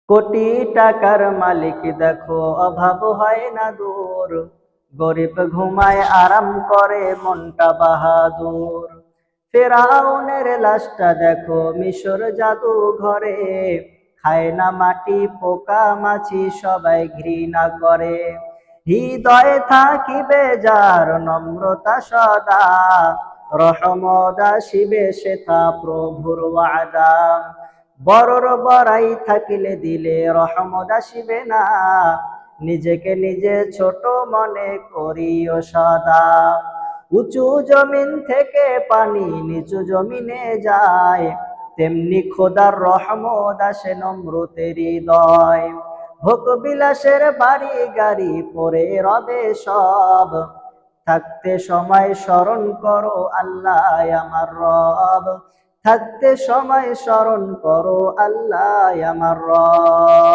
কোটি টাকার মালিক দেখো অভাব হয় না দূর, গরিব ঘুমায় আরাম করে মনটা বাহাদুর। ফেরাউনের লাশটা দেখো মিশর জাদু ঘরে, খায় না মাটি পোকা মাছি সবাই ঘৃণা করে। হৃদয়ে থাকিবে যার নম্রতা সদা, রহমত আসিবে সেথা প্রভুর ওয়াদা। বড়র বড়াই থাকিলে দিলে রহমত আসিবে না, নিজেকে নিজে ছোট মনে করিও সদা। উঁচু জমিন থেকে পানি নিচু জমিনে যায়, তেমনি খোদার রহমত আসে নম্রতের হৃদয়। ভোগ বিলাসের বাড়ি গাড়ি পরে রবে সব, থাকতে সময় স্মরণ করো আল্লাহ আমার রব। থাকতে সময় স্মরণ করো আল্লাহ আমার রব।